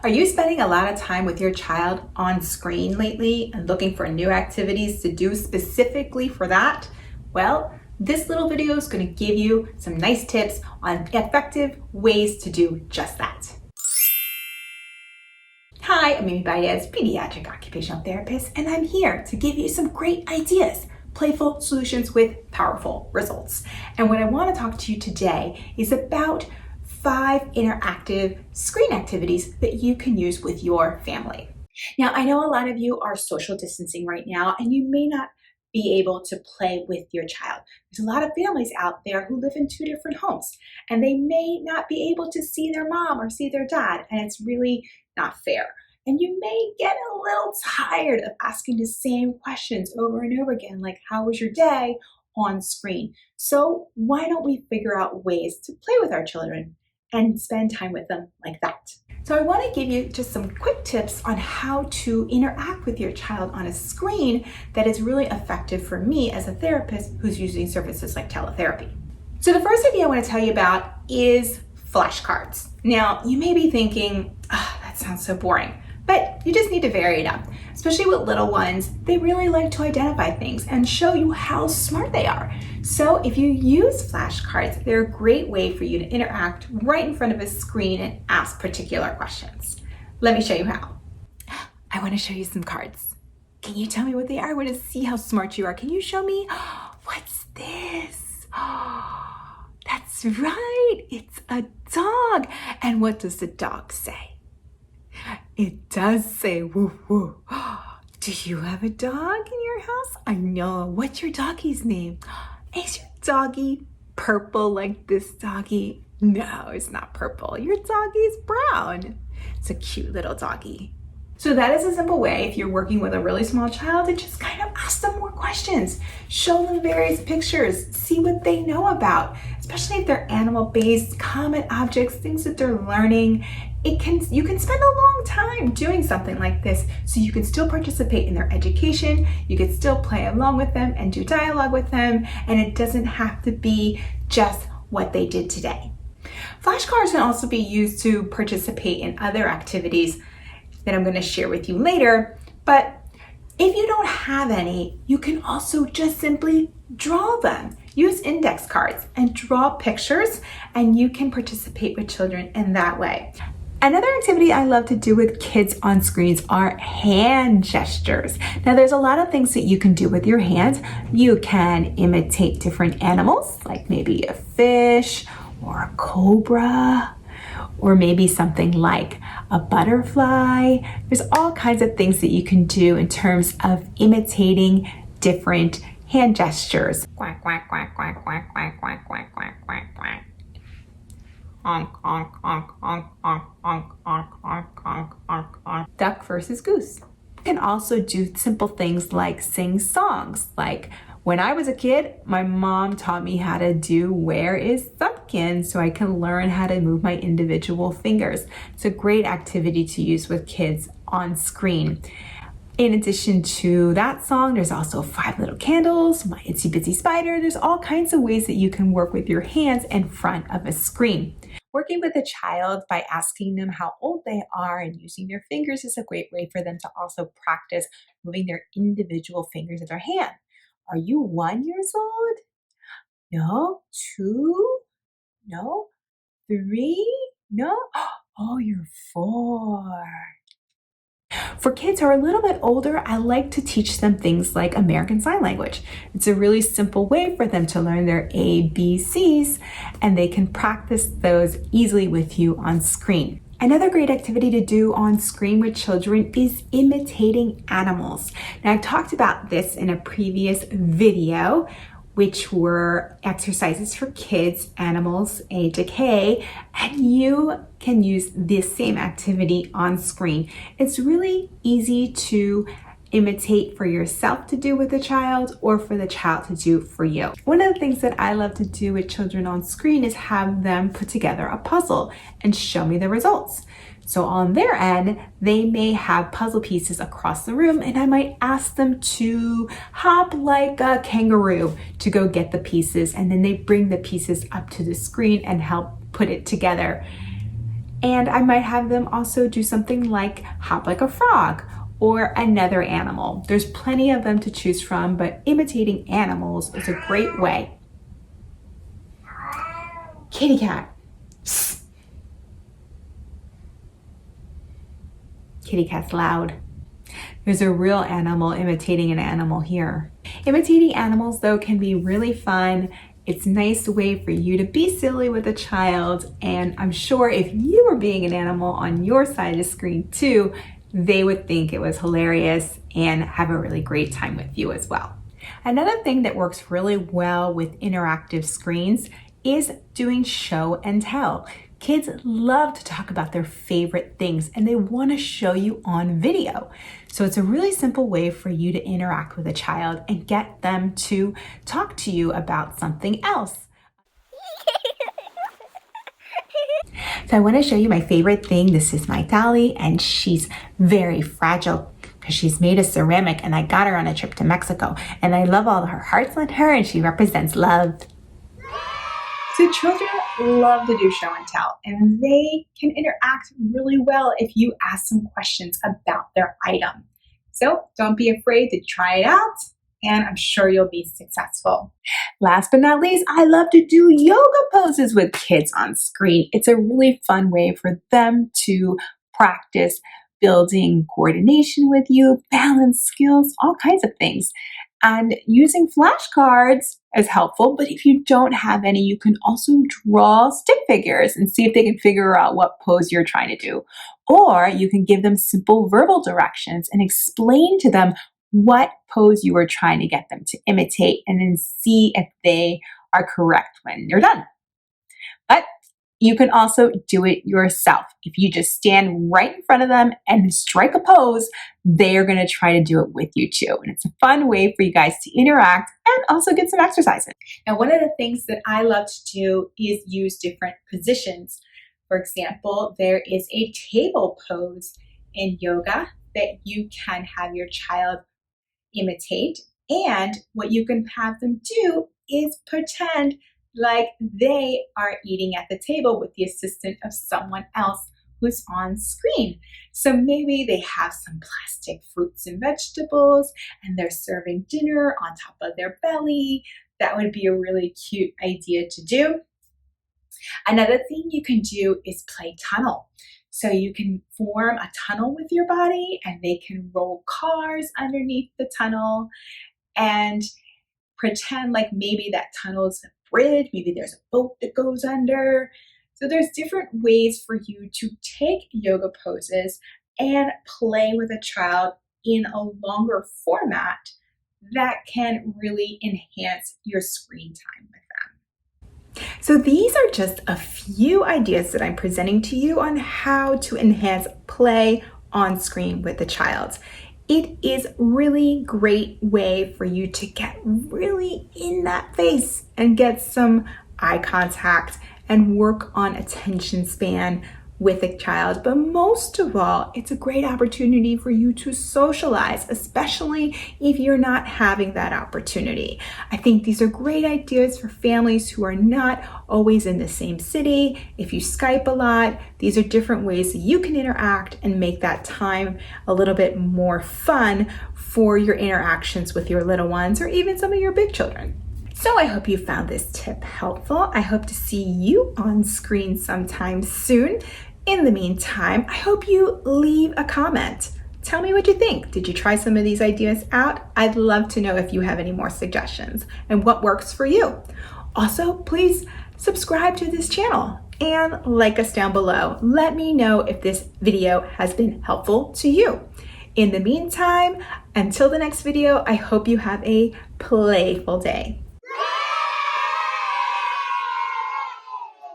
Are you spending a lot of time with your child on screen lately and looking for new activities to do specifically for that? Well, this little video is going to give you some nice tips on effective ways to do just that. Hi, I'm Amy Baez, Pediatric occupational therapist, and I'm here to give you some great ideas, playful solutions with powerful results. And what I want to talk to you today is about 5 interactive screen activities that you can use with your family. Now, I know a lot of you are social distancing right now, and you may not be able to play with your child. There's a lot of families out there who live in 2 different homes, and they may not be able to see their mom or see their dad, and it's really not fair. And you may get a little tired of asking the same questions over and over again, like, how was your day, on screen? So why don't we figure out ways to play with our children and spend time with them like that? So I want to give you just some quick tips on how to interact with your child on a screen that is really effective for me as a therapist who's using services like Teletherapy. So the first idea I want to tell you about is flashcards. Now, you may be thinking, that sounds so boring, but you just need to vary it up. Especially with little ones, they really like to identify things and show you how smart they are. So if you use flashcards, they're a great way for you to interact right in front of a screen and ask particular questions. Let me show you how. I want to show you some cards. Can you tell me what they are? I want to see how smart you are. Can you show me? What's this? That's right, it's a dog. And what does the dog say? It does say woof woof. Do you have a dog in your house? I know. What's your doggie's name? Is your doggie purple like this doggie? No, it's not purple. Your doggie's brown. It's a cute little doggie. So that is a simple way, if you're working with a really small child, to just kind of ask them more questions. Show them various pictures. See what they know about, especially if they're animal-based, common objects, things that they're learning. You can spend a long time doing something like this, so you can still participate in their education, you can still play along with them and do dialogue with them, and it doesn't have to be just what they did today. Flashcards can also be used to participate in other activities that I'm going to share with you later, but if you don't have any, you can also just simply draw them. Use index cards and draw pictures, and you can participate with children in that way. Another activity I love to do with kids on screens are hand gestures. Now, there's a lot of things that you can do with your hands. You can imitate different animals, like maybe a fish or a cobra, or maybe something like a butterfly. There's all kinds of things that you can do in terms of imitating different hand gestures. Quack, quack, quack, quack, quack, quack, quack, quack, quack, quack, quack. Honk, honk, honk, honk, honk, honk, honk, honk, honk, honk, honk. Duck versus goose. You can also do simple things like sing songs. Like when I was a kid, my mom taught me how to do Where is Thumbkin, so I can learn how to move my individual fingers. It's a great activity to use with kids on screen. In addition to that song, there's also 5 Little Candles, My Itsy Bitsy Spider. There's all kinds of ways that you can work with your hands in front of a screen. Working with a child by asking them how old they are and using their fingers is a great way for them to also practice moving their individual fingers of their hand. Are you 1 year old? No. 2? No. 3? No. Oh, you're 4. For kids who are a little bit older, I like to teach them things like American Sign Language. It's a really simple way for them to learn their ABCs, and they can practice those easily with you on screen. Another great activity to do on screen with children is imitating animals. Now, I talked about this in a previous video, which were exercises for kids, animals, A to K, and you can use this same activity on screen. It's really easy to imitate for yourself to do with the child or for the child to do for you. One of the things that I love to do with children on screen is have them put together a puzzle and show me the results. So on their end, they may have puzzle pieces across the room, and I might ask them to hop like a kangaroo to go get the pieces, and then they bring the pieces up to the screen and help put it together. And I might have them also do something like hop like a frog or another animal. There's plenty of them to choose from, but imitating animals is a great way. Kitty cat. Psst. Kitty cat's loud. There's a real animal imitating an animal here. Imitating animals, though, can be really fun. It's a nice way for you to be silly with a child, and I'm sure if you were being an animal on your side of the screen too, they would think it was hilarious and have a really great time with you as well. Another thing that works really well with interactive screens is doing show and tell. Kids love to talk about their favorite things and they want to show you on video. So it's a really simple way for you to interact with a child and get them to talk to you about something else. So I want to show you my favorite thing. This is my dolly, and she's very fragile because she's made of ceramic, and I got her on a trip to Mexico, and I love all her hearts on her, and she represents love. So children love to do show and tell, and they can interact really well if you ask some questions about their item. So don't be afraid to try it out, and I'm sure you'll be successful. Last but not least, I love to do yoga poses with kids on screen. It's a really fun way for them to practice building coordination with you, balance skills, all kinds of things. And using flashcards is helpful, but if you don't have any, you can also draw stick figures and see if they can figure out what pose you're trying to do. Or you can give them simple verbal directions and explain to them what pose you were trying to get them to imitate, and then see if they are correct when you're done. But you can also do it yourself. If you just stand right in front of them and strike a pose, they are going to try to do it with you too. And it's a fun way for you guys to interact and also get some exercise in. Now, one of the things that I love to do is use different positions. For example, there is a table pose in yoga that you can have your child imitate. And what you can have them do is pretend like they are eating at the table with the assistance of someone else who's on screen. So maybe they have some plastic fruits and vegetables and they're serving dinner on top of their belly. That would be a really cute idea to do. Another thing you can do is play tunnel. So you can form a tunnel with your body and they can roll cars underneath the tunnel and pretend like maybe that tunnel's a bridge, maybe there's a boat that goes under. So there's different ways for you to take yoga poses and play with a child in a longer format that can really enhance your screen time with them. So these are just a few ideas that I'm presenting to you on how to enhance play on screen with a child. It is really great way for you to get really in that face and get some eye contact and work on attention span with a child. But most of all, it's a great opportunity for you to socialize, especially if you're not having that opportunity. I think these are great ideas for families who are not always in the same city. If you Skype a lot, these are different ways that you can interact and make that time a little bit more fun for your interactions with your little ones or even some of your big children. So I hope you found this tip helpful. I hope to see you on screen sometime soon. In the meantime, I hope you leave a comment. Tell me what you think. Did you try some of these ideas out? I'd love to know if you have any more suggestions and what works for you. Also, please subscribe to this channel and like us down below. Let me know if this video has been helpful to you. In the meantime, until the next video, I hope you have a playful day.